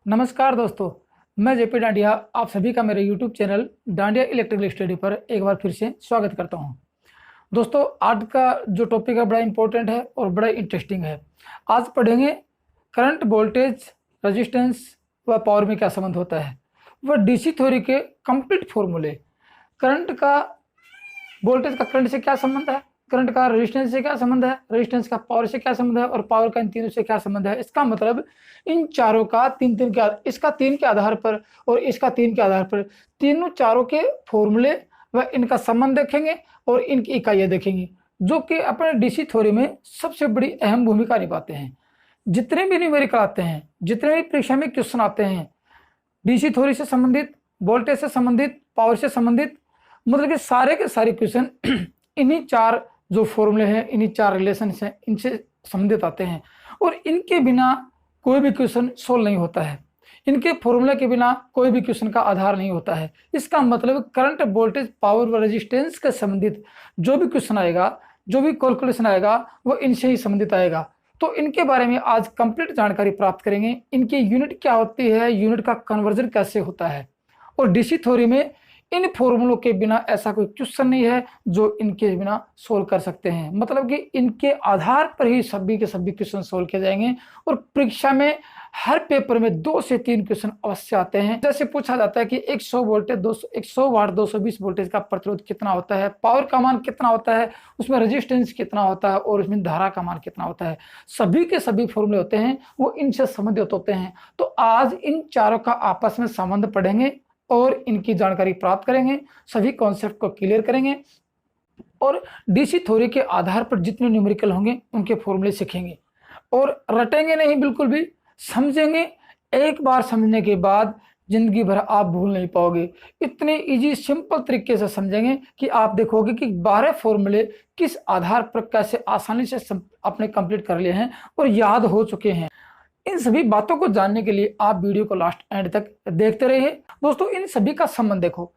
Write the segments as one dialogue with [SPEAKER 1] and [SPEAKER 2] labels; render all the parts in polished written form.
[SPEAKER 1] नमस्कार दोस्तों, मैं जेपी डांडिया आप सभी का मेरे YouTube channel dandiya electrical study पर एक बार फिर से स्वागत करता हूं। दोस्तों, आज का जो टॉपिक है बड़ा इंपॉर्टेंट है और बड़ा इंटरेस्टिंग है। आज पढ़ेंगे करंट, वोल्टेज, रेजिस्टेंस व पावर में क्या संबंध होता है, वह डीसी थ्योरी के कंप्लीट फॉर्मूले। करंट का वोल्टेज का करंट से क्या संबंध है, करंट का रेजिस्टेंस से क्या संबंध है, रेजिस्टेंस का पावर से क्या संबंध है और पावर का इन तीनों से क्या संबंध है। इसका मतलब इन चारों का तीन के इसका तीन के आधार पर और इसका तीन के आधार पर तीनों चारों के फॉर्मूले व इनका संबंध देखेंगे और इनकी इकाइयाँ देखेंगे, जो कि अपने डीसी थ्योरी में सबसे बड़ी अहम भूमिका निभाते हैं। जितने भी न्यूमेरिकल आते हैं, जितने भी परीक्षा में क्वेश्चन आते हैं डीसी थ्योरी से संबंधित, वोल्टेज से संबंधित, पावर से संबंधित, मतलब कि सारे के सारे क्वेश्चन इन्हीं चार जो फॉर्मूले हैं, इन्हीं चार रिलेशन हैं, इनसे संबंधित आते हैं और इनके बिना कोई भी क्वेश्चन सोल्व नहीं होता है। इनके फॉर्मूले के बिना कोई भी क्वेश्चन का आधार नहीं होता है। इसका मतलब करंट, वोल्टेज, पावर व रेजिस्टेंस के संबंधित जो भी क्वेश्चन आएगा, जो भी कैलकुलेशन आएगा, वो इनसे ही संबंधित आएगा। तो इनके बारे में आज कंप्लीट जानकारी प्राप्त करेंगे। इनकी यूनिट क्या होती है, यूनिट का कन्वर्जन कैसे होता है, और डीसी थ्योरी में इन फॉर्मूलों के बिना ऐसा कोई क्वेश्चन नहीं है जो इनके बिना सोल्व कर सकते हैं। मतलब कि इनके आधार पर ही सभी के सभी क्वेश्चन सोल्व किए जाएंगे और परीक्षा में हर पेपर में 2 से 3 क्वेश्चन अवश्य आते हैं। जैसे पूछा जाता है कि 100 वोल्टेज 100 वाट 220 वोल्टेज का प्रतिरोध कितना होता है, पावर का मान कितना होता है, उसमें रेजिस्टेंस कितना होता है और उसमें धारा का मान कितना होता है। सभी के सभी फॉर्मूले होते हैं, वो इनसे संबंधित होते हैं। तो आज इन चारों का आपस में संबंध पढ़ेंगे और इनकी जानकारी प्राप्त करेंगे, सभी कॉन्सेप्ट को क्लियर करेंगे और डीसी थ्योरी के आधार पर जितने न्यूमेरिकल होंगे उनके फॉर्मूले सीखेंगे और रटेंगे नहीं, बिल्कुल भी समझेंगे। एक बार समझने के बाद जिंदगी भर आप भूल नहीं पाओगे। इतने इजी सिंपल तरीके से समझेंगे कि आप देखोगे कि 12 फॉर्मूले किस आधार पर कैसे आसानी से अपने कंप्लीट कर लिए हैं और याद हो चुके हैं। इन सभी बातों को जानने के लिए आप वीडियो को लास्ट एंड तक देखते रहिए। दोस्तों, इन सभी का संबंध देखो।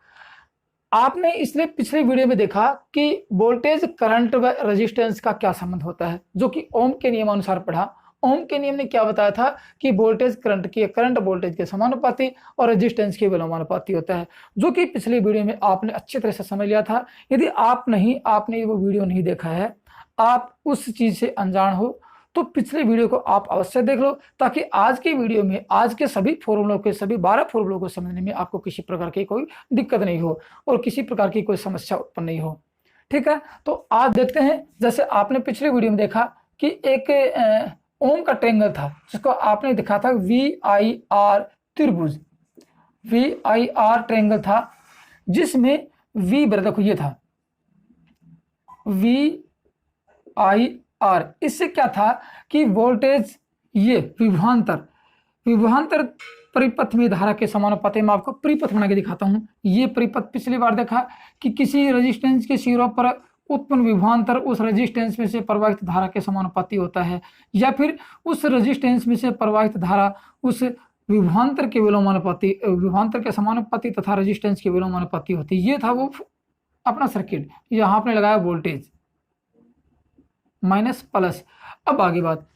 [SPEAKER 1] आपने इसलिए पिछले वीडियो में देखा कि वोल्टेज, करंट व रेजिस्टेंस का क्या संबंध होता है, जो कि ओम के नियमानुसार पढ़ा। ओम के नियम ने क्या बताया था कि वोल्टेज करंट वोल्टेज के समानुपाती और रेजिस्टेंस के विलोमानुपाती होता है, जो कि पिछले वीडियो में आपने अच्छी तरह से समझ लिया था। यदि आपने वो वीडियो नहीं देखा है, आप उस चीज से अनजान हो, तो पिछले वीडियो को आप अवश्य देख लो, ताकि आज के वीडियो में आज के सभी फॉर्मूलों के सभी 12 फॉर्मूलों को समझने में आपको किसी प्रकार की कोई दिक्कत नहीं हो और किसी प्रकार की कोई समस्या उत्पन्न नहीं हो। ठीक है, तो आज देखते हैं। जैसे आपने पिछले वीडियो में देखा कि एक ओम का ट्रायंगल था, जिसको आपने देखा था VIR त्रिभुज, VIR ट्रायंगल था, जिसमें V देखो ये था VIR। इससे क्या था कि वोल्टेज, ये विभवांतर परिपथ में धारा के समानुपाती। मैं आपको परिपथ बना के दिखाता हूं। ये परिपथ पिछली बार देखा कि किसी रेजिस्टेंस के सिरों पर उत्पन्न विभवांतर उस रेजिस्टेंस में से प्रवाहित धारा के समानुपाती होता है, या फिर उस रेजिस्टेंस में से प्रवाहित धारा उस विभवांतर के विलोमानुपाती, विभवांतर के समानुपाती तथा रेजिस्टेंस के विलोमानुपाती होती है। ये था वो अपना सर्किट। यहाँ आपने लगाया वोल्टेज माइनस प्लस। अब आगे बात,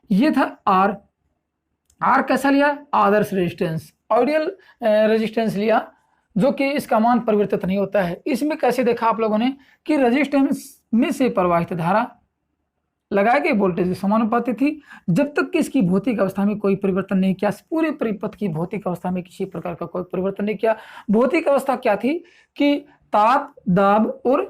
[SPEAKER 1] ये था आर कैसा लिया, आदर्श रेजिस्टेंस, आइडियल रेजिस्टेंस लिया, जो कि इसका मान परिवर्तित नहीं होता है। इसमें कैसे देखा आप लोगों ने कि रेजिस्टेंस में से प्रवाहित धारा लगाए गए वोल्टेज के समानुपाती थी, जब तक कि इसकी भौतिक अवस्था में कोई परिवर्तन नहीं किया। पूरे परिपथ की भौतिक अवस्था में किसी प्रकार का कोई परिवर्तन नहीं किया। भौतिक अवस्था क्या थी कि ताप, दाब और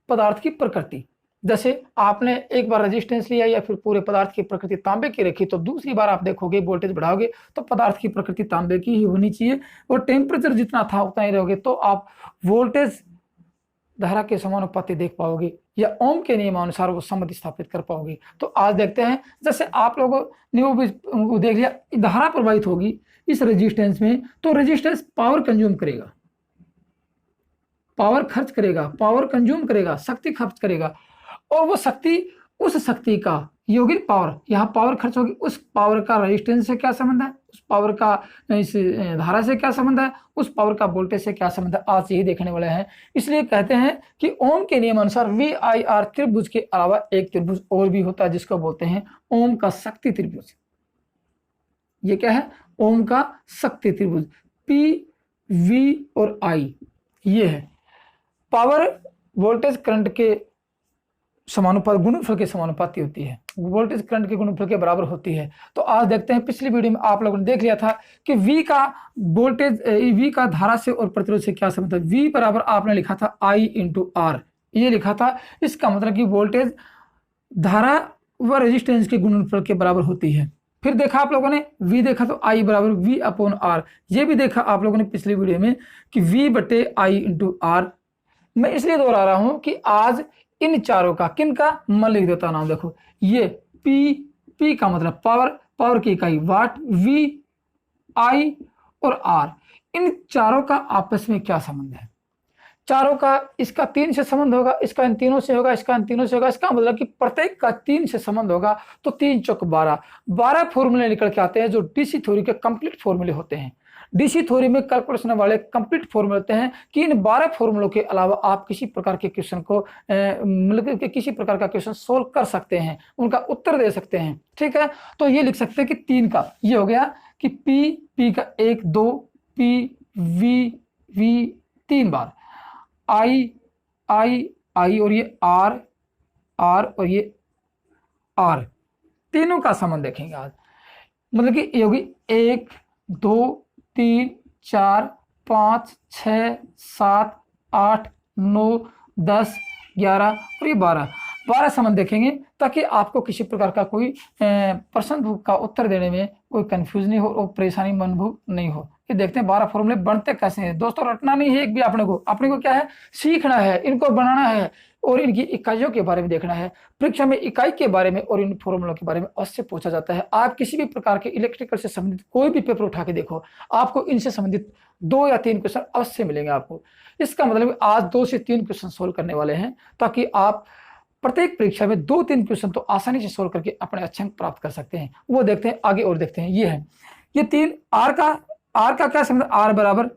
[SPEAKER 1] पदार्थ की प्रकृति। जैसे आपने एक बार रेजिस्टेंस लिया या फिर पूरे पदार्थ की प्रकृति तांबे की रखी, तो दूसरी बार आप देखोगे वोल्टेज बढ़ाओगे तो पदार्थ की प्रकृति तांबे की ही होनी चाहिए और टेम्परेचर जितना था उतना ही रहोगे, तो आप वोल्टेज धारा के समानुपाती देख पाओगे या ओम के नियमानुसार वो संबंध स्थापित कर पाओगे। तो आज देखते हैं, जैसे आप लोगों ने वो देख लिया, धारा प्रवाहित होगी इस रेजिस्टेंस में, तो रेजिस्टेंस पावर कंज्यूम करेगा, पावर खर्च करेगा, पावर कंज्यूम करेगा, शक्ति खर्च करेगा, और वो शक्ति, उस शक्ति का यौगिक पावर, यहाँ पावर खर्च होगी, उस पावर का रेजिस्टेंस से क्या संबंध है, उस पावर का इस धारा से क्या संबंध है, उस पावर का वोल्टेज से क्या संबंध है, आज यही देखने वाले हैं। इसलिए कहते हैं कि ओम के नियम अनुसार VIR त्रिभुज के अलावा एक त्रिभुज और भी होता है, जिसको बोलते हैं ओम का शक्ति त्रिभुज। ये क्या है, ओम का शक्ति त्रिभुज, पी वी और आई ये है। पावर वोल्टेज करंट के समानुपात, गुणनफल के समानुपाती होती है, वोल्टेज करंट के गुणनफल के बराबर होती है। तो आज देखते हैं, पिछली वीडियो में आप लोगों ने देख लिया था कि V का वोल्टेज, V का धारा से और प्रतिरोध से क्या संबंध है। V बराबर आपने लिखा था I इंटू R, ये लिखा था। इसका मतलब कि वोल्टेज धारा व रेजिस्टेंस के गुणनफल के बराबर होती है। फिर देखा आप लोगों ने V देखा तो I बराबर V अपॉन R, ये भी देखा आप लोगों ने पिछली वीडियो में कि V बटे I इंटू R। मैं इसलिए दोहरा रहा हूं कि आज इन चारों का, किन का, मैं लिख देता नाम, देखो ये P का मतलब पावर, पावर की इकाई वाट, V, I और R, इन चारों का आपस में क्या संबंध है। चारों का, इसका 3 से संबंध होगा, इसका इन तीनों से होगा, इसका इन तीनों से होगा। इसका मतलब कि प्रत्येक का 3 से संबंध होगा। तो 3 चौक 12 फॉर्मूले निकल के आते हैं जो डीसी थ्योरी के कंप्लीट फॉर्मूले होते हैं। डीसी थ्योरी में कैलकुलेशन वाले कंप्लीट फॉर्मूले होते हैं कि इन 12 फॉर्मूलों के अलावा आप किसी प्रकार के क्वेश्चन को मतलब किसी प्रकार का क्वेश्चन सोल्व कर सकते हैं, उनका उत्तर दे सकते हैं। ठीक है, तो ये लिख सकते हैं कि 3 का ये हो गया कि पी का 1 2, पी वी 3 बार, आई और ये आर और ये आर, तीनों का संबंध देखेंगे आज। मतलब कि ये होगी 1 2 3 4 5 6 7 8 9 10 11 और ये 12 संबंध देखेंगे, ताकि आपको किसी प्रकार का कोई प्रश्न का उत्तर देने में कोई कंफ्यूज नहीं हो और परेशानी अनुभव नहीं हो। ये देखते हैं 12 फॉर्मूले बनते कैसे हैं। दोस्तों रटना नहीं है एक भी, अपने को क्या है, सीखना है, इनको बनाना है और इनकी इकाइयों के बारे में देखना है। परीक्षा में इकाई के बारे में और इन फॉर्मूलों के बारे में अवश्य पूछा जाता है। आप किसी भी प्रकार के इलेक्ट्रिकल से संबंधित कोई भी पेपर उठा के देखो, आपको इनसे संबंधित 2 या 3 क्वेश्चन अवश्य मिलेंगे आपको। इसका मतलब आज 2 से 3 क्वेश्चन सोल्व करने वाले हैं, ताकि आप प्रत्येक परीक्षा में 2-3 क्वेश्चन तो आसानी से सोल्व करके अपने अच्छे अंक प्राप्त कर सकते हैं। वो देखते हैं आगे और देखते हैं। ये है ये 3। आर का क्या संबंध, आर बराबर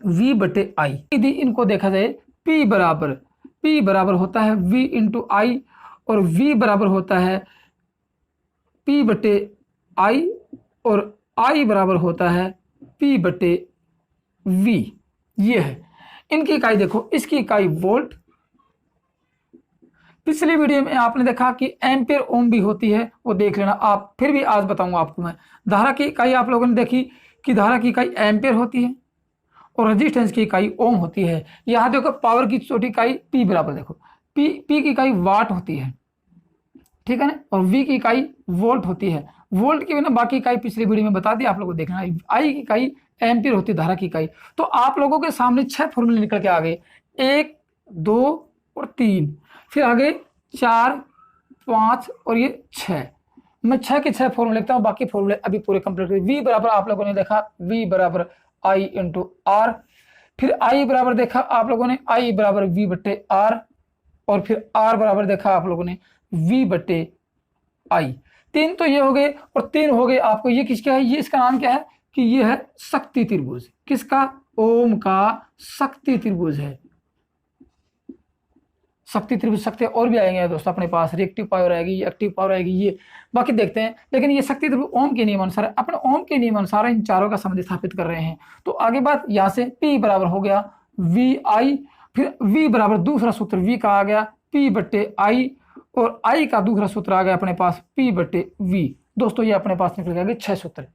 [SPEAKER 1] V बटे आई। यदि इनको देखा जाए, P बराबर होता है V इंटू आई और V बराबर होता है P बटे आई और I बराबर होता है P बटे V। ये है इनकी इकाई। देखो इसकी इकाई वोल्ट, पिछली वीडियो में आपने देखा कि एम्पियर ओम भी होती है, वो देख लेना आप। फिर भी आज बताऊंगा आपको मैं। धारा की इकाई आप लोगों ने देखी कि धारा की इकाई एम्पियर होती है और रेजिस्टेंस की इकाई ओम होती है। यहाँ देखो पावर की छोटी इकाई P बराबर, देखो P की इकाई वाट होती है, ठीक है ना, और V की इकाई वोल्ट होती है। वोल्ट की बिना बाकी इकाई पिछली वीडियो में बता दी आप लोगों को देखना। I की इकाई एम्पियर होती है, धारा की इकाई। तो आप लोगों के सामने 6 फॉर्मूले निकल के आ गए, 1 2 और 3, फिर आगे 4 5 और ये 6। मैं 6 के 6 फॉर्मूले लिखता हूँ, बाकी फॉर्मूले अभी पूरे कंप्लीट कर। V बराबर आप लोगों ने देखा V बराबर I इंटू R, फिर I बराबर देखा आप लोगों ने I बराबर V बटे R, और फिर R बराबर देखा आप लोगों ने V बटे I। 3 तो ये हो गए और 3 हो गए आपको। ये किसका है, ये इसका नाम क्या है कि ये है शक्ति त्रिभुज। किसका, ओम का शक्ति त्रिभुज है। शक्ति त्रिभुज, शक्ति और भी आएंगे दोस्तों अपने पास, रिएक्टिव पावर आएगी, एक्टिव पावर आएगी, ये बाकी देखते हैं। लेकिन ये शक्ति त्रिभुज ओम के नियम अनुसार, अपने ओम के नियम अनुसार इन चारों का संबंध स्थापित कर रहे हैं। तो आगे बात यहाँ से P बराबर हो गया VI, फिर V बराबर दूसरा सूत्र V का आ गया P बटे I, और I का दूसरा सूत्र आ गया अपने पास P बटे V। दोस्तों ये अपने पास निकल गए 6 सूत्र।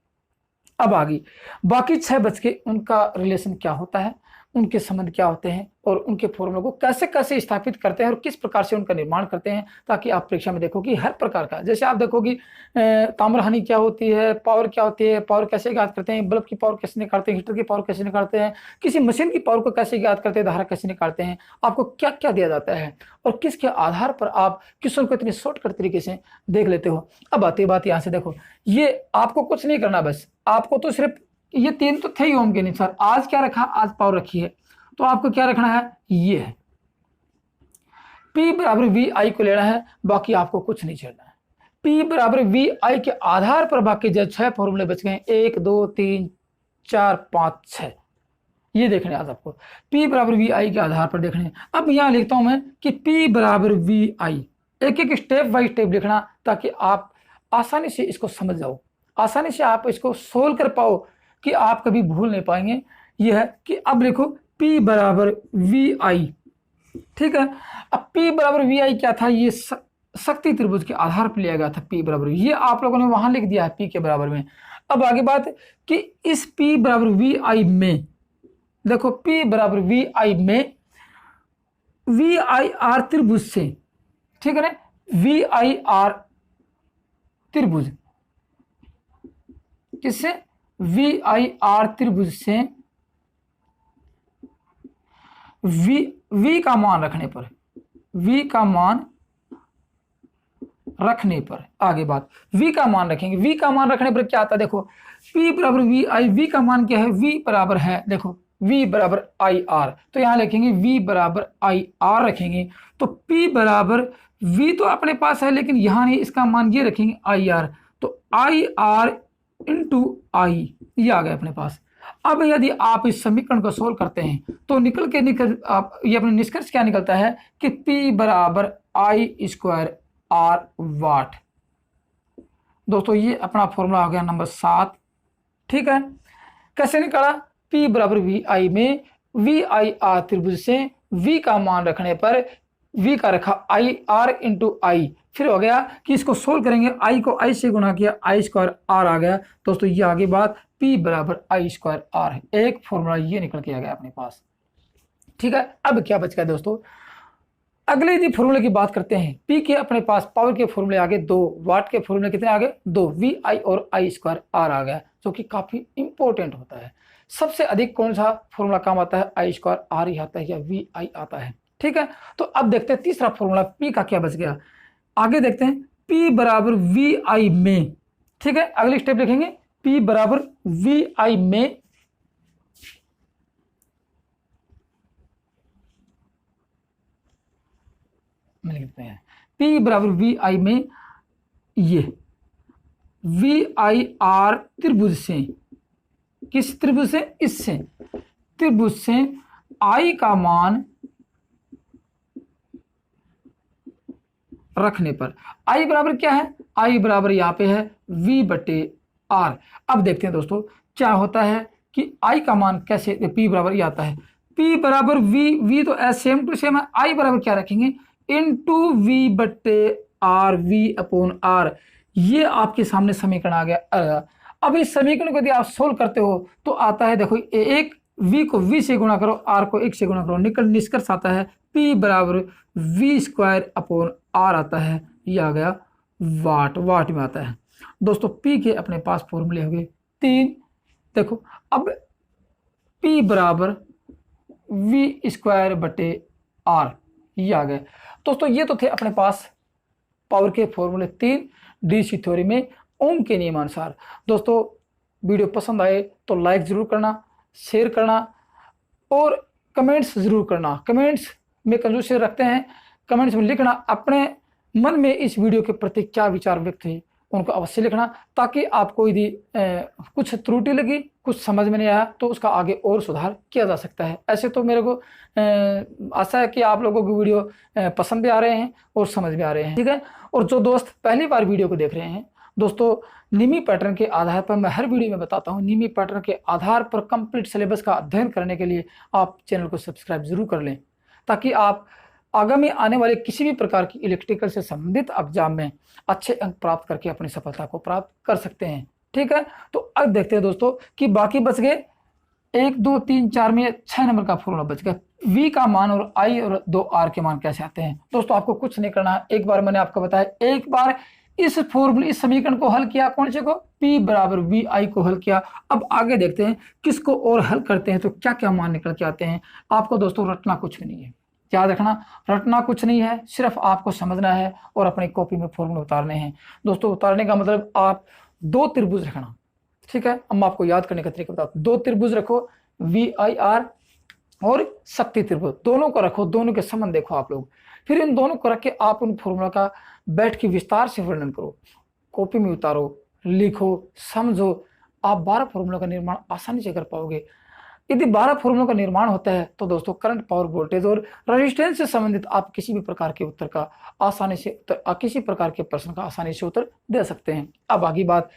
[SPEAKER 1] अब आगे बाकी 6 बच के उनका रिलेशन क्या होता है, उनके संबंध क्या होते हैं और उनके फॉर्मूले को कैसे कैसे स्थापित करते हैं और किस प्रकार से उनका निर्माण करते हैं, ताकि आप परीक्षा में देखो कि हर प्रकार का, जैसे आप देखो कि ताम्र हानि क्या होती है, पावर क्या होती है, पावर कैसे ज्ञात करते हैं, बल्ब की पावर कैसे निकालते हैं, हीटर की पावर कैसे निकालते हैं, किसी मशीन की पावर को कैसे ज्ञात करते हैं, धारा कैसे निकालते हैं, आपको क्या क्या दिया जाता है और किसके आधार पर आप क्वेश्चन को इतनी शॉर्टकट तरीके से देख लेते हो। अब आती बात यहाँ से, देखो ये आपको कुछ नहीं करना, बस आपको तो सिर्फ ये 3 तो थे ही ओम के अनुसार। आज क्या रखा, आज पावर रखी है, तो आपको क्या रखना है, ये है P बराबर VI को लेना है, बाकी आपको कुछ नहीं छेड़ना है। P बराबर VI के आधार पर बाकी जो 6 फॉर्मूले बच गए, 1 2 3 4 5 6, ये देखने आज आपको P बराबर VI के आधार पर देखने। अब यहाँ लिखता हूं मैं कि P बराबर VI, एक एक स्टेप बाय स्टेप लिखना, ताकि आप आसानी से इसको समझ जाओ, आसानी से आप इसको सोल्व कर पाओ कि आप कभी भूल नहीं पाएंगे, यह है कि अब लिखो P बराबर वी आई। ठीक है, अब P बराबर वी आई क्या था, ये शक्ति त्रिभुज के आधार पर लिया गया था P बराबर, ये आप लोगों ने वहां लिख दिया है P के बराबर में। अब आगे बात कि इस P बराबर वी आई में देखो, P बराबर वी आई में वी आई आर त्रिभुज से, ठीक है ना, वी आई आर त्रिभुज किससे, वी आई आर त्रिभुज से v का मान रखने पर, v का मान रखने पर, आगे बात v का मान रखेंगे, v का मान रखने पर क्या आता है, देखो P बराबर वी आई, v का मान क्या है, v बराबर है, देखो v बराबर आई आर, तो यहां लिखेंगे v बराबर आई आर रखेंगे, तो P बराबर v तो अपने पास है लेकिन यहां नहीं, इसका मान ये रखेंगे आई आर, तो आई आर इंटू आई, ये आ गया अपने पास। अब यदि आप इस समीकरण को सोल्व करते हैं तो निकल आप ये अपने निष्कर्ष क्या निकलता है कि P बराबर आई स्क्वायर आर वाट। दोस्तों ये अपना फॉर्मूला हो गया नंबर 7। ठीक है, कैसे निकला, P बराबर वी आई में वी आई आर त्रिभुज से V का मान रखने पर V का रखा आई आर इंटू आई, फिर हो गया कि इसको सोल्व करेंगे, आई को आई से गुणा किया, आई स्क्वायर आर आ गया। दोस्तों ये आगे बात P बराबर आई स्क्वायर आर है, एक फॉर्मूला ये निकल के आ गया अपने पास। ठीक है, अब क्या बच गया दोस्तों, अगले यदि फॉर्मूले की बात करते हैं, P के अपने पास पावर के फॉर्मूले आगे 2, वाट के फॉर्मूले कितने आगे 2, वी आई और आई स्क्वायर आर आ गया, जो कि काफी इंपॉर्टेंट होता है। सबसे अधिक कौन सा फॉर्मूला काम आता है, आई स्क्वायर आर ही आता है या वी आई आता है। ठीक है, तो अब देखते हैं तीसरा फॉर्मूला P का क्या बच गया, आगे देखते हैं P बराबर वी आई में। ठीक है, अगली स्टेप लिखेंगे P बराबर वी आई में लिखते हैं P बराबर वी आई में ये वी आई आर त्रिभुज से, किस त्रिभुज से, इससे त्रिभुज से I का मान रखने पर, I बराबर क्या है, I बराबर यहाँ पे है V बटे R। अब देखते हैं दोस्तों क्या होता है कि I का मान कैसे, P बराबर ये आता है, P बराबर V तो सेम टू सेम है, I बराबर क्या रखेंगे इनटू V बटे R, V अपॉन R, ये आपके सामने समीकरण आ गया। अब इस समीकरण को यदि आप सोल्व करते हो तो आता है, देखो एक V को V से गुणा करो, R को 1 से गुणा करो, निष्कर्ष आता है P बराबर V स्क्वायर अपॉन R आता है, ये आ गया वाट, वाट में आता है। दोस्तों P के अपने पास फॉर्मूले हो गए 3। देखो अब P बराबर V स्क्वायर बटे R, ये आ गए। दोस्तों ये तो थे अपने पास पावर के फॉर्मूले 3 डीसी थ्योरी में ओम के नियमानुसार। दोस्तों वीडियो पसंद आए तो लाइक ज़रूर करना, शेयर करना और कमेंट्स ज़रूर करना। कमेंट्स में कंजूसी रखते हैं, कमेंट्स में लिखना अपने मन में इस वीडियो के प्रति क्या विचार व्यक्त है उनको अवश्य लिखना, ताकि आपको यदि कुछ त्रुटि लगी, कुछ समझ में नहीं आया तो उसका आगे और सुधार किया जा सकता है। ऐसे तो मेरे को आशा है कि आप लोगों को वीडियो पसंद भी आ रहे हैं और समझ में आ रहे हैं। ठीक है, और जो दोस्त पहली बार वीडियो को देख रहे हैं, दोस्तों निमी पैटर्न के आधार पर मैं हर वीडियो में बताता हूँ, निमी पैटर्न के आधार पर कंप्लीट सिलेबस का अध्ययन करने के लिए आप चैनल को सब्सक्राइब जरूर कर लें, ताकि आप आगामी आने वाले किसी भी प्रकार की इलेक्ट्रिकल से संबंधित एग्जाम में अच्छे अंक प्राप्त करके अपनी सफलता को प्राप्त कर सकते हैं। ठीक है, तो अब देखते हैं दोस्तों कि बाकी बच गए 1 2 3 4 में 6 नंबर का फॉर्मूला बच गया, V का मान और I और 2R के मान कैसे आते हैं। दोस्तों आपको कुछ नहीं करना है, एक बार मैंने आपको बताया, एक बार इस फॉर्मूले, इस समीकरण को हल किया, कौन से को, P बराबर वी आई को हल किया। अब आगे देखते हैं किसको और हल करते हैं तो क्या क्या मान निकल के आते हैं। आपको दोस्तों रटना कुछ भी नहीं है, याद रखना, रटना कुछ नहीं है, सिर्फ आपको समझना है और अपनी कॉपी में फॉर्मूले उतारने हैं। दोस्तों उतारने का मतलब आप 2 त्रिभुज रखना। ठीक है, अब मैं आपको याद करने का तरीका बताता हूं। 2 त्रिभुज रखो, VIR और शक्ति त्रिभुज, दोनों को रखो, दोनों के संबंध देखो आप लोग, फिर इन दोनों को रख के आप उन फॉर्मूला का बैठ के विस्तार से वर्णन करो, कॉपी में उतारो, लिखो, समझो। आप 12 फॉर्मूलों का निर्माण आसानी से कर पाओगे। यदि 12 फॉर्मूलों का निर्माण होता है तो दोस्तों करंट, पावर, वोल्टेज और रेजिस्टेंस से संबंधित आप किसी भी प्रकार के उत्तर का आसानी से किसी प्रकार के प्रश्न का आसानी से उत्तर दे सकते हैं। अब आगे बात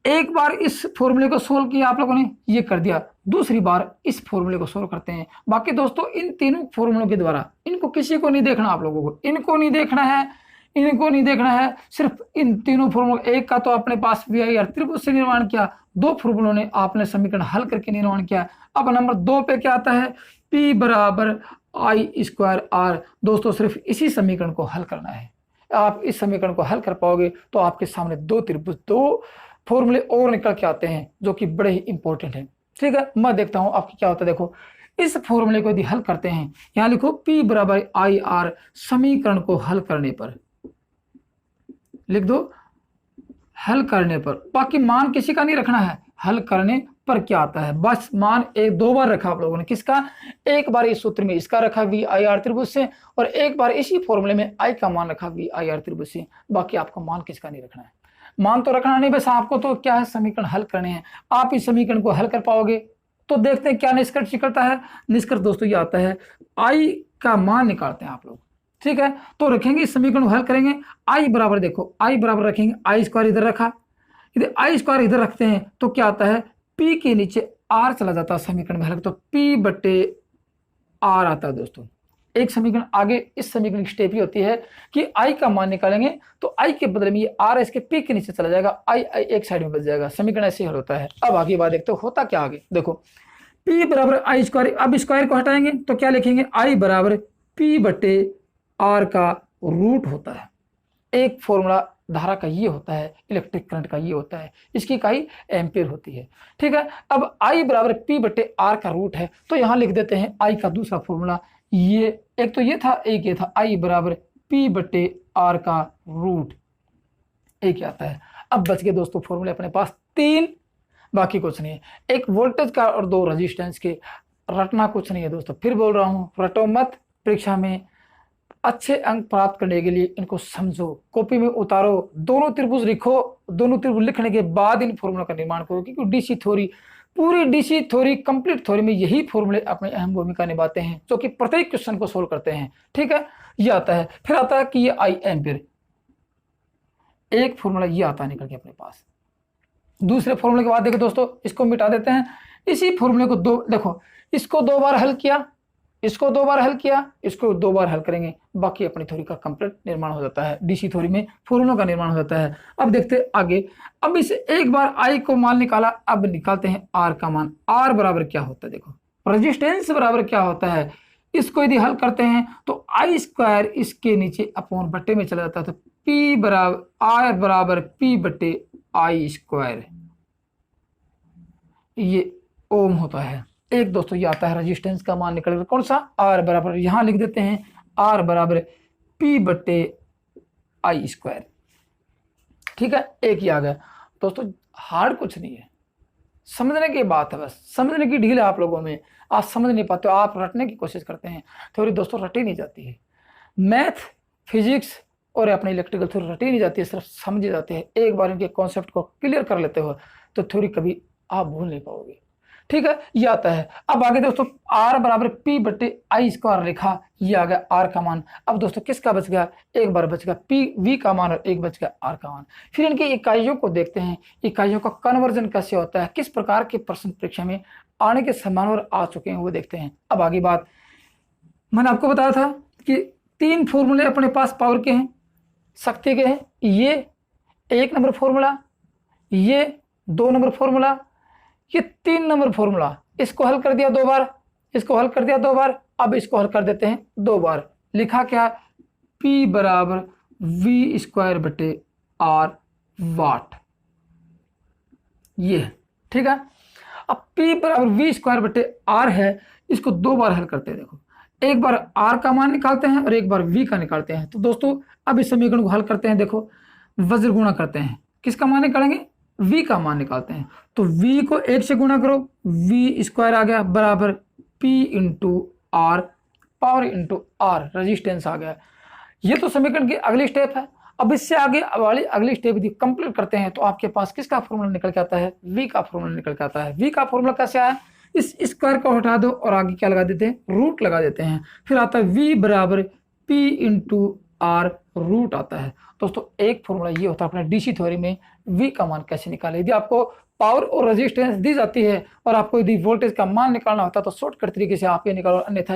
[SPEAKER 1] एक बार इस फॉर्मूले को सोल्व किया आप लोगों ने, ये कर दिया, दूसरी बार इस फॉर्मूले को सोल्व करते हैं। बाकी दोस्तों इन तीनों फॉर्मूलों के द्वारा, इनको किसी को नहीं देखना, आप लोगों को इनको नहीं देखना है, इनको नहीं देखना है, सिर्फ इन तीनों फॉर्मूलों, एक का तो अपने पास VI और त्रिभुज से निर्माण किया, दो फॉर्मूलों ने आपने समीकरण हल करके निर्माण किया। अब नंबर 2 पे क्या आता है, P बराबर I²R। दोस्तों सिर्फ इसी समीकरण को हल करना है। आप इस समीकरण को हल कर पाओगे तो आपके सामने दो त्रिभुज, दो फॉर्मूले और निकल के आते हैं जो कि बड़े ही इंपॉर्टेंट हैं। ठीक है, मैं देखता हूं आपकी क्या होता है। देखो इस फॉर्मूले को यदि हल करते हैं, यहां लिखो P बराबर IR, समीकरण को हल करने पर लिख दो, हल करने पर, बाकी मान किसी का नहीं रखना है, हल करने पर क्या आता है, बस मान एक दो बार रखा आप लोगों ने, किसका, एक बार इस सूत्र में इसका रखा VIR त्रिभुज से, और एक बार इसी फॉर्मूले में I का मान रखा VIR त्रिभुज से। बाकी आपको मान किसका नहीं रखना है, मान तो रखना नहीं, बस आपको तो क्या है, समीकरण हल करने हैं। आप इस समीकरण को हल कर पाओगे तो देखते हैं क्या निष्कर्ष निकलता है। निष्कर्ष दोस्तों ये आता है, I का मान निकालते हैं आप लोग। ठीक है, तो रखेंगे इस समीकरण को हल करेंगे, I बराबर, देखो I बराबर रखेंगे, I² इधर रखा, इधर I² इधर रखते हैं तो क्या आता है, P के नीचे R चला जाता है समीकरण में हल, तो P बटे R आता है। दोस्तों एक समीकरण आगे, इस समीकरण की स्टेप ही होती है कि I का मान निकालेंगे तो I के बदले में ये R इसके P के नीचे चला जाएगा, I एक साइड में बच जाएगा, समीकरण ऐसे हल होता है। अब आगे बात देखते हो होता क्या आगे, देखो P बराबर I², अब स्क्वायर को हटाएंगे तो क्या लिखेंगे, I बराबर P बटे R का रूट होता है। एक फॉर्मूला धारा का ये होता है, इलेक्ट्रिक करंट का ये होता है, इसकी इकाई एम्पीयर होती है। ठीक है, अब I बराबर P बटे R का रूट है, तो यहां लिख देते हैं I का दूसरा फॉर्मूला, ये एक तो ये था, एक ये था, I बराबर P बटे R का रूट, एक आता है। अब बच गए दोस्तों फॉर्मूले अपने पास 3, बाकी कुछ नहीं है, एक वोल्टेज का और 2 रेजिस्टेंस के। रटना कुछ नहीं है दोस्तों, फिर बोल रहा हूं, रटो मत, परीक्षा में अच्छे अंक प्राप्त करने के लिए इनको समझो, कॉपी में उतारो, दोनों त्रिभुज लिखो, दोनों त्रिभुज लिखने के बाद इन फॉर्मूला का निर्माण करो, क्योंकि DC थ्योरी, पूरी DC थ्योरी, कंप्लीट थ्योरी में यही फॉर्मूले अपनी अहम भूमिका निभाते हैं, जो कि प्रत्येक क्वेश्चन को सोल्व करते हैं। ठीक है, ये आता है, फिर आता है कि ये I एम्पीयर, एक फॉर्मूला ये आता है निकल के अपने पास। दूसरे फॉर्मूले के बाद देखो दोस्तों, इसको मिटा देते हैं, इसी फॉर्मूले को दो, देखो इसको 2 बार हल किया, इसको 2 बार हल किया, इसको 2 बार हल करेंगे, बाकी अपनी थ्योरी का कंप्लीट निर्माण हो जाता है। DC थ्योरी में फॉर्मूलों का निर्माण हो जाता है। अब देखते हैं आगे, अब इसे एक बार I को मान निकाला, अब निकालते हैं R का मान। R बराबर क्या होता है, देखो रेजिस्टेंस बराबर क्या होता है, इसको यदि हल करते हैं तो I² इसके नीचे अपॉन बट्टे में चला जाता है, तो P बराबर R बराबर P बटे I², ये ओम होता है। एक दोस्तों ये आता है, रेजिस्टेंस का मान निकल, कौन सा, R बराबर, यहां लिख देते हैं R बराबर P बटे I²। ठीक है, एक ही आ गया दोस्तों, हार्ड कुछ नहीं है, समझने की बात है, बस समझने की ढील है आप लोगों में, आप समझ नहीं पाते हो, आप रटने की कोशिश करते हैं, थ्योरी दोस्तों रटी नहीं जाती है, मैथ, फिजिक्स और अपने इलेक्ट्रिकल थ्योरी रटी नहीं जाती है, सिर्फ समझी जाती है। एक बार इनके कॉन्सेप्ट को क्लियर कर लेते हो तो थ्योरी कभी आप भूल नहीं पाओगे। ठीक है, ये आता है। अब आगे दोस्तों R बराबर P बटे I² लिखा, ये आ गया R का मान। अब दोस्तों किसका बच गया, एक बार बच गया V का मान और एक बच गया R का मान। फिर इनकी इकाइयों को देखते हैं, इकाइयों का कन्वर्जन कैसे होता है, किस प्रकार के प्रश्न परीक्षा में आने के संभावना आ चुके हैं वो देखते हैं। अब आगे बात, मैंने आपको बताया था कि 3 फॉर्मूले अपने पास पावर के हैं, शक्ति के हैं, ये 1 नंबर फॉर्मूला, ये 2 नंबर फॉर्मूला, ये 3 नंबर फॉर्मूला। इसको हल कर दिया 2 बार, इसको हल कर दिया 2 बार, अब इसको हल कर देते हैं 2 बार। लिखा क्या, P बराबर V² बटे R वाट, ये ठीक है। अब P बराबर V² बटे R है, इसको 2 बार हल करते हैं। देखो एक बार R का मान निकालते हैं और एक बार V का निकालते हैं। तो दोस्तों अब इस समीकरण को हल करते हैं, देखो वज्र गुणा करते हैं, किसका मान निकालेंगे, V का मान निकालते हैं। तो V को 1 से गुणा करो, V² आ गया बराबर P into R, power into R, resistance आ गया। ये तो समीकरण की अगली स्टेप है। अब इससे आगे वाली अगली स्टेप यदि कंप्लीट करते हैं तो आपके पास किसका फॉर्मूला निकल के आता है, V का फॉर्मूला निकल के आता है। V का फॉर्मूला कैसे आया, इस स्क्वायर को हटा दो और आगे क्या लगा देते हैं, रूट लगा देते हैं। फिर आता है V बराबर P इंटू आर रूट आता है। दोस्तों एक फॉर्मूला ये होता है अपने डीसी थ्योरी में V का मान कैसे निकालें। यदि आपको पावर और रेजिस्टेंस दी जाती है और आपको यदि वोल्टेज का मान निकालना होता है तो शॉर्टकट तरीके से आप ये निकालो, अन्यथा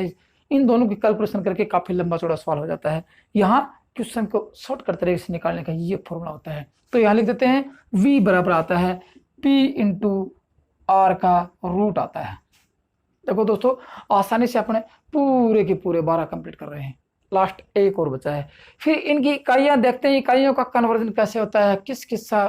[SPEAKER 1] इन दोनों की कैलकुलेशन करके काफी लंबा चौड़ा सवाल हो जाता है। यहाँ क्वेश्चन को शॉर्टकट तरीके से निकालने का ये फॉर्मूला होता है। तो यहाँ लिख देते हैं V बराबर आता है P इंटू आर का रूट आता है। देखो दोस्तों आसानी से अपने पूरे के पूरे 12 कंप्लीट कर रहे हैं, लास्ट एक और बचा है। फिर इनकी इकाइयां देखते हैं, इकाइयों का कन्वर्जन कैसे होता है, किस किस्सा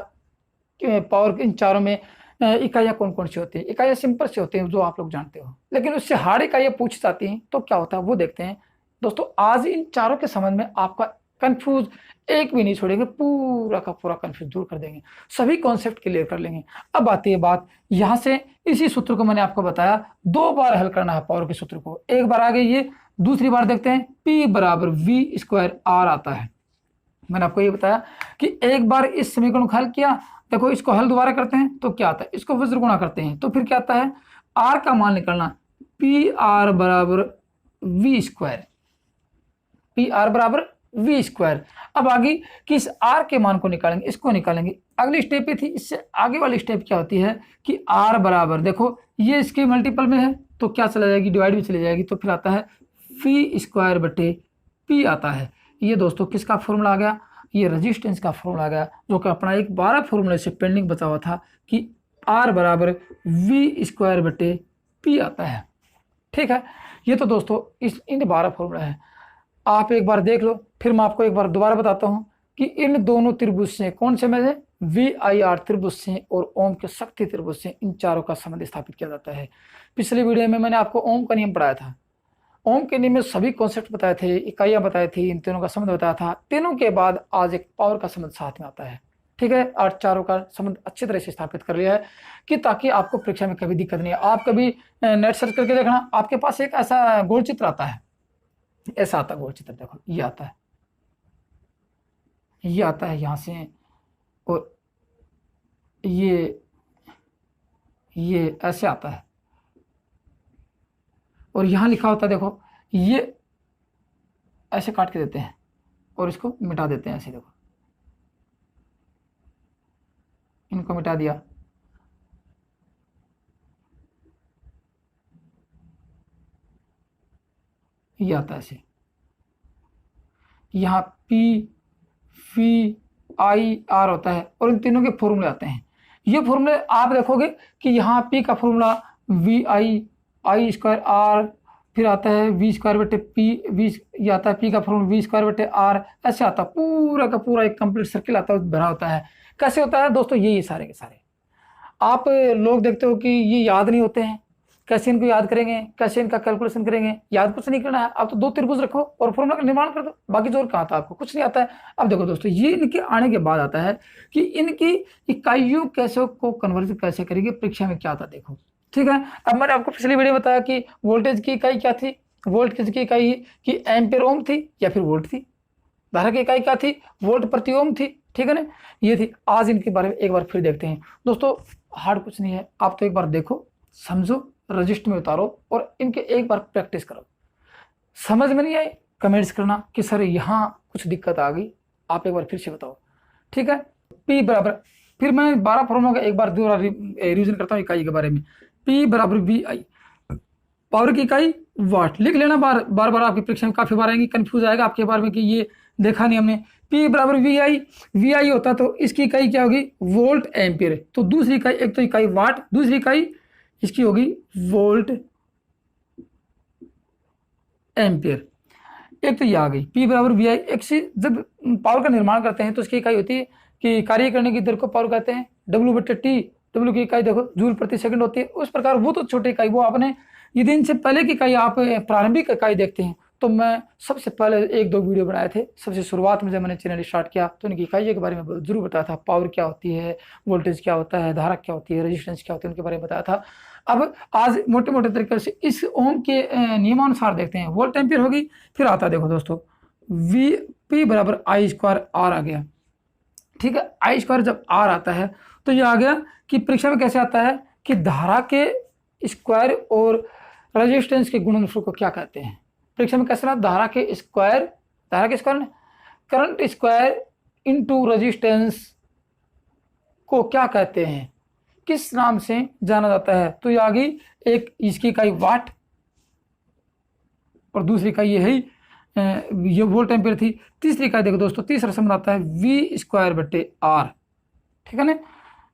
[SPEAKER 1] पावर इन चारों में इकाइयां कौन कौन सी होती है। इकाइयां सिंपल से होती हैं जो आप लोग जानते हो, लेकिन उससे हार्ड इकाइयां पूछी जाती हैं तो क्या होता है वो देखते हैं। दोस्तों आज इन चारों के संबंध में आपका कंफ्यूज एक भी नहीं छोड़ेंगे, पूरा का पूरा कंफ्यूज दूर कर देंगे, सभी कॉन्सेप्ट क्लियर कर लेंगे। अब आती है बात यहाँ से, इसी सूत्र को मैंने आपको बताया 2 बार हल करना है पावर के सूत्र को, एक बार आ गई ये, दूसरी बार देखते हैं P बराबर V स्क्वायर R आता है। मैंने आपको ये बताया कि एक बार इस समीकरण को हल किया, देखो इसको हल दोबारा करते हैं तो क्या आता है, इसको वज्र गुणा करते हैं तो फिर क्या आता है, R का मान निकालना, PR बराबर V स्क्वायर, PR बराबर V स्क्वायर। अब आगे कि इस R के मान को निकालेंगे, इसको निकालेंगे। अगली स्टेप ये थी, इससे आगे वाली स्टेप क्या होती है कि R बराबर, देखो ये इसके मल्टीपल में है तो क्या चला जाएगी, डिवाइड भी चली जाएगी, तो फिर आता है V स्क्वायर बटे P आता है। ये दोस्तों किसका फॉर्मूला आ गया, ये रेजिस्टेंस का फॉर्मूला आ गया, जो कि अपना एक 12 फॉर्मूले से पेंडिंग बचा हुआ था कि R बराबर V स्क्वायर बटे P आता है। ठीक है, ये तो दोस्तों इन 12 फॉर्मूला है, आप एक बार देख लो। फिर मैं आपको एक बार दोबारा बताता हूँ कि इन दोनों त्रिभुज से, कौन से में से, VIR त्रिभुज से और ओम के शक्ति त्रिभुज से, इन चारों का संबंध स्थापित किया जाता है। पिछले वीडियो में मैंने आपको ओम का नियम पढ़ाया था, ओम के नियम में सभी कॉन्सेप्ट बताए थे, इकाइयां बताई थी, इन तीनों का संबंध बताया था। तीनों के बाद आज एक पावर का संबंध साथ में आता है। ठीक है, और चारों का संबंध अच्छी तरह से स्थापित कर लिया है कि ताकि आपको परीक्षा में कभी दिक्कत नहीं है। आप कभी नेट सर्च करके देखना, आपके पास एक ऐसा गोल चित्र आता है, ऐसा आता है गोल चित्र, देखो ये आता है, ये आता है यहाँ से, और ये ऐसे आता है, और यहाँ लिखा होता है, देखो ये ऐसे काट के देते हैं और इसको मिटा देते हैं, ऐसे देखो इनको मिटा दिया, ये आता है ऐसे। यहाँ PVIR होता है और इन तीनों के फॉर्मूले आते हैं। ये फॉर्मूले आप देखोगे कि यहाँ P का फॉर्मूला VI स्क्वायर R, फिर आता है V स्क्वायर बटे P, ये आता है P का फॉर्मूला V स्क्वायर बटे R, ऐसे आता है, पूरा का पूरा एक कंप्लीट सर्किल आता है, भरा होता है। कैसे होता है दोस्तों, ये सारे के सारे आप लोग देखते हो कि ये याद नहीं होते हैं, कैसे इनको याद करेंगे, कैसे इनका कैलकुलेशन करेंगे, याद कुछ नहीं करना है, आप तो 2 त्रिभुज रखो और फॉर्मूला का निर्माण कर दो, बाकी जोर कहाँ था, आपको कुछ नहीं आता है। अब देखो दोस्तों, ये इनके आने के बाद आता है कि इनकी इकाइयों कैसे को कन्वर्जन कैसे करेंगे, परीक्षा में क्या आता है देखो। ठीक है, अब मैंने आपको पिछली वीडियो बताया कि वोल्टेज की इकाई क्या थी, वोल्ट की इकाई कि एम्पियर ओम थी या फिर वोल्ट थी, धारा की इकाई क्या थी, वोल्ट प्रति ओम थी। ठीक है ना, ये थी। आज इनके बारे में एक बार फिर देखते हैं। दोस्तों हार्ड कुछ नहीं है, आप तो एक बार देखो, समझो, रजिस्टर में उतारो और इनके एक बार प्रैक्टिस करो। समझ में नहीं आई कमेंट्स करना कि सर यहाँ कुछ दिक्कत आ गई, आप एक बार फिर से बताओ। ठीक है, P बराबर, फिर मैं 12 फॉर्मूलों का एक बार दोबारा रिवीजन करता हूँ इकाई के बारे में। P बराबर VI, पावर की इकाई वाट, लिख लेना, बार बार आपकी परीक्षा में काफी बार आएंगी, कंफ्यूज आएगा आपके बारे में कि ये देखा नहीं हमने। P बराबर VI होता तो इसकी इकाई क्या होगी, वोल्ट एम्पियर, तो दूसरी इकाई, एक तो इकाई वाट, दूसरी इकाई इसकी होगी वोल्ट एम्पियर, एक तो ये आ गई P बराबर VI। एक से जब पावर का निर्माण करते हैं तो इसकी इकाई होती है कि कार्य करने की दर को पावर कहते हैं, W बटे T, W की इकाई देखो जूल प्रति सेकंड होती है। उस प्रकार वो तो छोटी इकाई, वो आपने यदि इनसे पहले की इकाई आप प्रारंभिक इकाई देखते हैं तो मैं सबसे पहले 1-2 वीडियो बनाए थे, सबसे शुरुआत में जब मैंने चैनल स्टार्ट किया तो इनकी इकाइयों के बारे में जरूर बताया था, पावर क्या होती है, वोल्टेज क्या होता है, धारा क्या होती है, रेजिस्टेंस क्या होती है, उनके बारे में बताया था। अब आज मोटे मोटे तरीके से इस ओम के नियमानुसार देखते हैं। वोल्ट एम्पियर होगी, फिर आता है देखो दोस्तों P बराबर I स्क्वायर R आ गया। ठीक है, I स्क्वायर जब R आता है तो ये आ गया कि परीक्षा में कैसे आता है कि धारा के स्क्वायर और रेजिस्टेंस के गुणनफल को क्या कहते हैं। परीक्षा में कैसे ना, धारा के square current square into resistance को क्या कहते हैं, किस नाम से जाना जाता है? तो ये आ गई, एक इसकी इकाई वाट और दूसरी इकाई ये है ये वोल्ट एम्पियर थी। तीसरी इकाई देखो दोस्तों, तीसरा समझ आता है वी स्क्वायर बटे आर, ठीक है ना।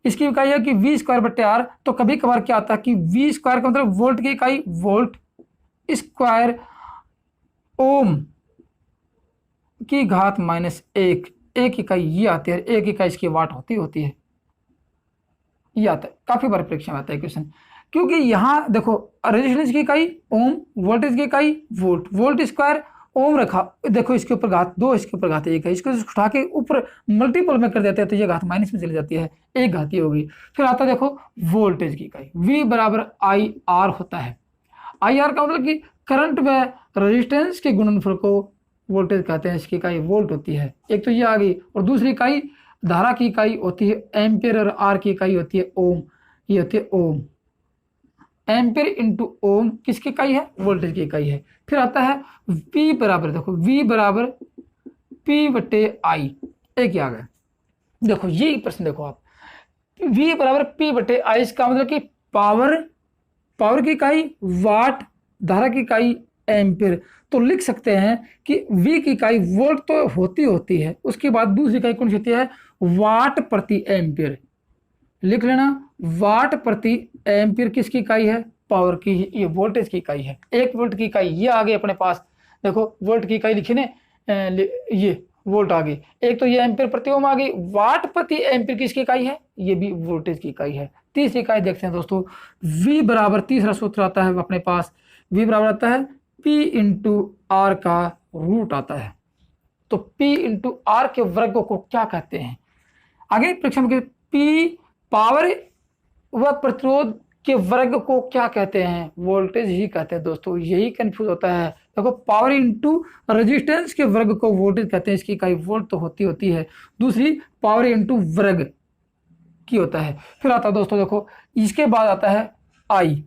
[SPEAKER 1] इसकी इकाई है कि वी स्क्वायर बटे आर। तो कभी कभार क्या आता है कि वी स्क्वायर का मतलब वोल्ट की इकाई वोल्ट स्क्वायर ओम की घात माइनस एक, एक इकाई ये आती है, एक इकाई इसकी वाट होती है, ये आता है। काफी बार परीक्षा में आता है क्वेश्चन, क्योंकि यहाँ देखो रेजिस्टेंस की इकाई ओम, वोल्टेज की इकाई वोल्ट, वोल्ट स्क्वायर ओम रखा, देखो इसके ऊपर घात 2, इसके ऊपर घात 1 है, इसको उठा के ऊपर मल्टीपल में कर देते हैं तो ये घात माइनस में चली जाती है, एक घात ही होगी। फिर आता है देखो वोल्टेज की इकाई, V बराबर आई आर होता है। आई आर का मतलब कि करंट व रेजिस्टेंस के गुणनफल को वोल्टेज कहते हैं, इसकी इकाई वोल्ट होती है। एक तो ये आ गई, और दूसरी इकाई धारा की इकाई होती है एम्पियर, और आर की इकाई होती है ओम, ये होती है ओम। एम्पियर इंटू ओम किसकी इकाई है? वोल्टेज की इकाई है। फिर आता है V बराबर, देखो V बराबर P बटे आई, एक ही आ गया। देखो ये प्रश्न देखो आप, V बराबर P बटे आई, इसका मतलब कि पावर की इकाई वाट, धारा की इकाई एम्पियर। तो लिख सकते हैं कि V की इकाई वोल्ट तो होती है, उसके बाद दूसरी इकाई कौन सी होती है? वाट प्रति एम्पियर। लिख लेना, वाट प्रति एम्पियर किसकी इकाई है? पावर की, ये वोल्टेज की इकाई है। 1 वोल्ट की इकाई ये आ गई अपने पास, देखो वोल्ट की इकाई लिखी ने, ये वोल्ट आ गई। एक तो ये एम्पियर प्रति ओम आ गई। वाट प्रति एम्पियर किसकी इकाई है? ये भी वोल्टेज की इकाई है। तीसरी इकाई देखते हैं दोस्तों, V बराबर, तीसरा सूत्र आता है अपने पास, V बराबर आता है P इंटू आर का रूट आता है। तो P इंटू आर के वर्ग को क्या कहते हैं? आगे परीक्षा में P पावर व प्रतिरोध के वर्ग को क्या कहते हैं? वोल्टेज ही कहते हैं दोस्तों, यही कंफ्यूज होता है। देखो पावर इंटू रेजिस्टेंस के वर्ग को वोल्टेज कहते हैं, इसकी इकाई वोल्ट तो होती है, दूसरी पावर इंटू वर्ग की होता है। फिर आता है दोस्तों देखो, इसके बाद आता है आई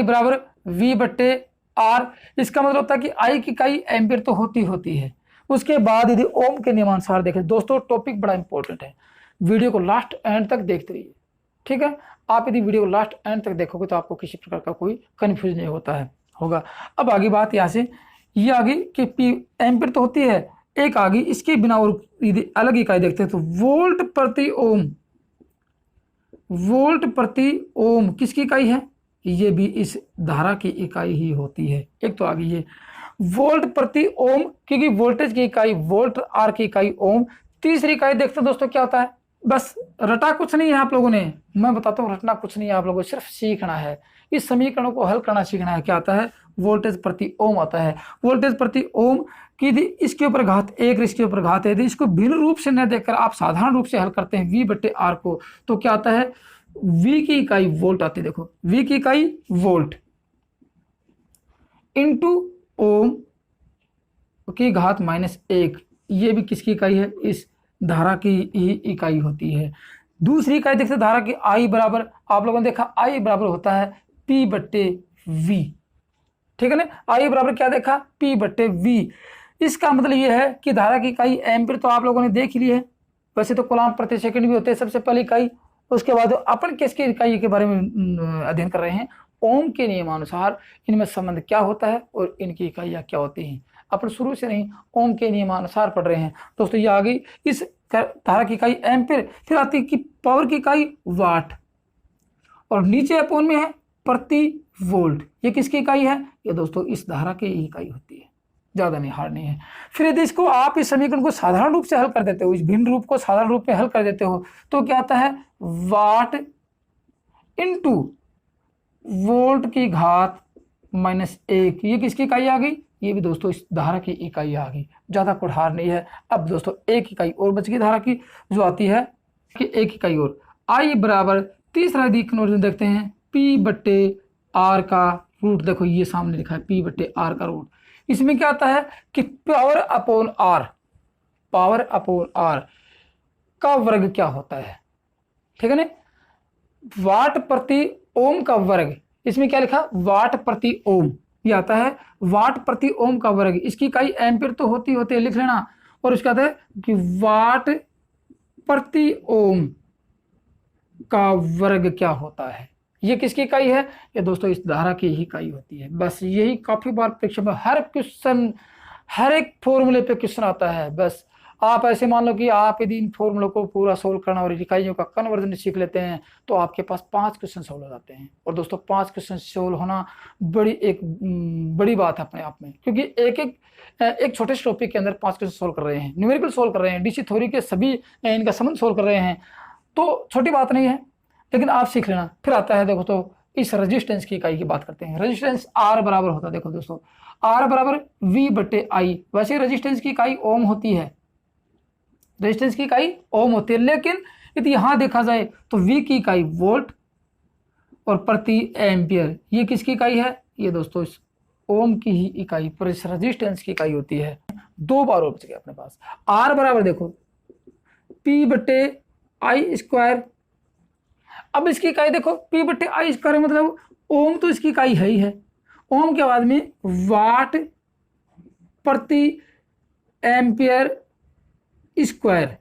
[SPEAKER 1] बराबर V बट्टे आर। इसका मतलब होता है कि आई की इकाई एम्पियर तो होती है। उसके बाद यदि ओम के नियमानुसार देखें दोस्तों, टॉपिक बड़ा इंपॉर्टेंट है, वीडियो को लास्ट एंड तक देखते रहिए, ठीक है। आप यदि वीडियो को लास्ट एंड तक देखोगे तो आपको किसी प्रकार का कोई कंफ्यूज नहीं होगा। अब आगे बात यहाँ से ये आ गई कि P एम्पियर तो होती है, एक आ गई इसके बिना और यदि अलग इकाई देखते हैं तो वोल्ट प्रति ओम किसकी इकाई है? ये भी इस धारा की इकाई ही होती है। एक तो आ गई ये वोल्ट प्रति ओम, क्योंकि वोल्टेज की इकाई वोल्ट, आर की इकाई ओम। तीसरी इकाई देखते हैं दोस्तों क्या होता है, बस रटा कुछ नहीं है आप लोगों ने, मैं बताता हूँ, रटना कुछ नहीं है आप लोगों को, सिर्फ सीखना है, इस समीकरणों को हल करना सीखना है। क्या आता है? वोल्टेज प्रति ओम आता है। वोल्टेज प्रति ओम की इसके ऊपर घात 1, इसके ऊपर घात है, इसको भिन्न रूप से न देखकर आप साधारण रूप से हल करते हैं V बटे आर को, तो क्या आता है? V की इकाई वोल्ट आती है। देखो V की इकाई वोल्ट इंटू ओम की घात -1, ये भी किसकी इकाई है? इस धारा की ही इकाई होती है। दूसरी इकाई देखते हैं धारा की I बराबर, आप लोगों ने देखा I बराबर होता है P बट्टे V, ठीक है ना। I बराबर क्या देखा? P बट्टे V। इसका मतलब ये है कि धारा की इकाई एम्पियर तो आप लोगों ने देख ली है, वैसे तो कूलम्ब प्रति सेकंड भी होते हैं सबसे पहली इकाई। उसके बाद अपन किसकी इकाई के बारे में अध्ययन कर रहे हैं? ओम के नियमानुसार इनमें संबंध क्या होता है और इनकी इकाइयाँ क्या होती हैं। अपन शुरू से नहीं ओम के नियमानुसार पढ़ रहे हैं दोस्तों। ये आ गई इस धारा की इकाई एम्पियर, फिर आती है कि पावर की इकाई वाट, और नीचे अपोन में है प्रति वोल्ट, ये किसकी इकाई है? ये दोस्तों इस धारा की इकाई होती है, ज्यादा नहीं, हार्ड नहीं है। फिर यदि इसको आप इस समीकरण को साधारण रूप से हल कर देते हो, इस भिन्न रूप को साधारण रूप में हल कर देते हो, तो क्या आता है? वाट इंटू वोल्ट की घात -1, ये किसकी इकाई आ गई? ये भी दोस्तों इस धारा की इकाई आ गई, ज्यादा कुछ हार्ड नहीं है। अब दोस्तों एक इकाई और बच गई धारा की, जो आती है कि एक इकाई और, I बराबर, तीसरा यदि कन्वर्जन देखते हैं, P बट्टे आर का रूट, देखो ये सामने लिखा है P बट्टे आर का रूट। इसमें क्या आता है कि पावर अपॉन आर का वर्ग क्या होता है, ठीक है ना। वाट प्रति ओम का वर्ग, इसमें क्या लिखा? वाट प्रति ओम, ये आता है वाट प्रति ओम का वर्ग। इसकी इकाई एम्पीयर तो होती है, लिख लेना। और उसका आता है कि वाट प्रति ओम का वर्ग क्या होता है। ये किसकी इकाई है? ये दोस्तों इस धारा की ही इकाई होती है। बस यही काफी बार परीक्षा में हर क्वेश्चन, हर एक फॉर्मूले पे क्वेश्चन आता है। बस आप ऐसे मान लो कि आप यदि इन फॉर्मूलों को पूरा सोल्व करना और इकाइयों का कन्वर्जन सीख लेते हैं तो आपके पास 5 क्वेश्चन सोल्व हो जाते हैं। और दोस्तों 5 क्वेश्चन सोल्व होना बड़ी बात है अपने आप में, क्योंकि एक छोटे से टॉपिक के अंदर 5 क्वेश्चन सोल्व कर रहे हैं, न्यूमेरिकल सोल्व कर रहे हैं, डीसी थ्योरी के सभी इनका संबंध सोल्व कर रहे हैं, तो छोटी बात नहीं है। लेकिन आप सीख लेना। फिर आता है देखो, तो इस रेजिस्टेंस की इकाई की बात करते हैं। रेजिस्टेंस आर बराबर होता है, देखो दोस्तों, आर बराबर वी बटे आई। वैसे रेजिस्टेंस की इकाई ओम होती है, रेजिस्टेंस की इकाई ओम होती है, लेकिन यदि यहां देखा जाए तो वी की इकाई वोल्ट और प्रति एम्पियर, ये किसकी इकाई है? ये दोस्तों इस ओम की ही इकाई पर इस रेजिस्टेंस की इकाई होती है। 2 बार और बच गया अपने पास। आर बराबर देखो पी बटे आई स्क्वायर। अब इसकी इकाई देखो पी बटे आई स्क्वायर, मतलब ओम तो इसकी इकाई है ही है। ओम के बाद में वाट प्रति एम्पियर स्क्वायर,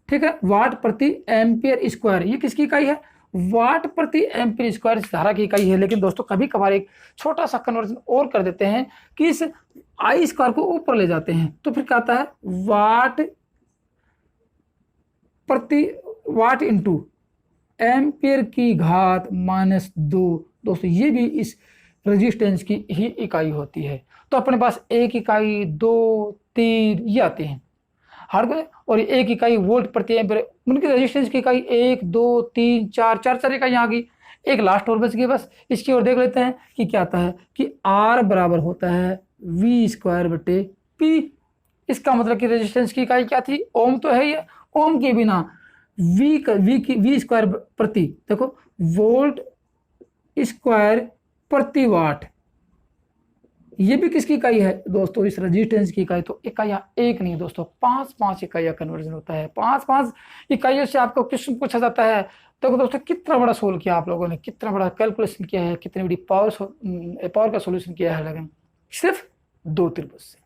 [SPEAKER 1] ठीक है, वाट प्रति एम्पियर स्क्वायर, ये किसकी इकाई है? वाट प्रति एम्पियर स्क्वायर इस धारा की इकाई है। लेकिन दोस्तों कभी कभार एक छोटा सा कन्वर्जन और कर देते हैं कि इस आई स्क्वायर को ऊपर ले जाते हैं, तो फिर क्या आता है? वाट इंटू एम्पियर की घात -2। दोस्तों ये भी इस रेजिस्टेंस की ही इकाई होती है। तो अपने पास 1 इकाई, 2, 3 ये आते हैं हर को, और 1 इकाई वोल्ट प्रति एम्पियर, उनकी रेजिस्टेंस की इकाई 1, 2, 3, 4 इकाई आ गई। एक लास्ट और बच गई, बस इसकी ओर देख लेते हैं कि क्या आता है कि आर बराबर होता है वी स्क्वायर बटे पी। इसका मतलब कि रेजिस्टेंस की इकाई क्या थी? ओम तो है ही है। ओम के बिना वी स्क्वायर प्रति, देखो वोल्ट स्क्वायर प्रति वाट, ये भी किसकी इकाई है दोस्तों? इस रेजिस्टेंस की इकाई। तो इकाइयां एक नहीं दोस्तों, 5 इकाइयां कन्वर्जन होता है। 5 इकाइयों से आपको क्वेश्चन पूछा जाता है। तो दोस्तों कितना बड़ा सोल्व किया आप लोगों ने, कितना बड़ा कैलकुलेशन किया है, कितनी बड़ी पावर का सोल्यूशन किया है, लेकिन सिर्फ 2 त्रिभुज से।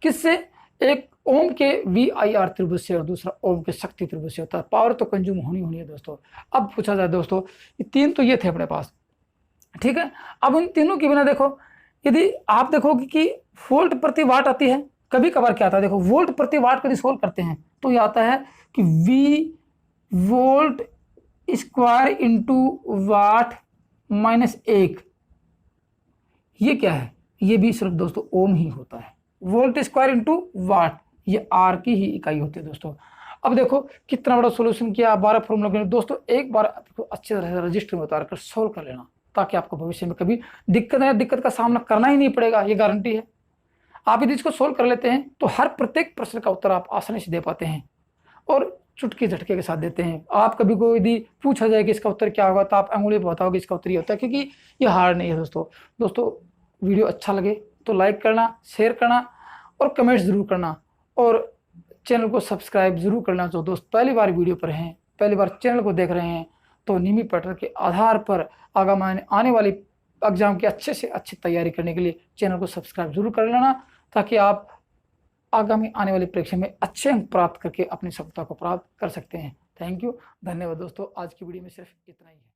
[SPEAKER 1] किससे? एक ओम के वी आई आर त्रिभुज से और दूसरा ओम के शक्ति त्रिभुज से होता है। पावर तो कंज्यूम होनी है दोस्तों। अब पूछा जाए दोस्तों, ये 3 तो ये थे अपने पास, ठीक है। अब उन तीनों के बिना देखो, यदि आप देखोगे कि वोल्ट प्रति वाट आती है, कभी कभार क्या आता है देखो, वोल्ट प्रति वाट यदि सोल्व करते हैं तो ये आता है कि वी वोल्ट स्क्वायर इंटू वाट -1। ये क्या है? ये भी सिर्फ दोस्तों ओम ही होता है। वोल्ट स्क्वायर इंटू वाट, ये आर की ही इकाई होती है दोस्तों। अब देखो कितना बड़ा सॉल्यूशन किया, 12 फॉर्मूला दोस्तों। एक बार आपको अच्छी तरह से रजिस्टर में उतार कर सोल्व कर लेना, ताकि आपको भविष्य में कभी दिक्कत का सामना करना ही नहीं पड़ेगा, ये गारंटी है। आप यदि इसको सोल्व कर लेते हैं तो हर प्रत्येक प्रश्न का उत्तर आप आसानी से दे पाते हैं और चुटकी झटके के साथ देते हैं। आप कभी को यदि पूछा जाए कि इसका उत्तर क्या होगा तो आप अंगुली पर बताओगे इसका उत्तर ये होता है, क्योंकि ये हार्ड नहीं है दोस्तों। वीडियो अच्छा लगे तो लाइक करना, शेयर करना और कमेंट जरूर करना, और चैनल को सब्सक्राइब जरूर करना। जो दोस्त पहली बार वीडियो पर हैं, पहली बार चैनल को देख रहे हैं, तो नियमित पैटर्न के आधार पर आगामी आने वाली एग्जाम की अच्छे से अच्छी तैयारी करने के लिए चैनल को सब्सक्राइब जरूर कर लेना, ताकि आप आगामी आने वाली परीक्षा में अच्छे अंक प्राप्त करके अपनी सफलता को प्राप्त कर सकते हैं। थैंक यू, धन्यवाद दोस्तों। आज की वीडियो में सिर्फ इतना ही है।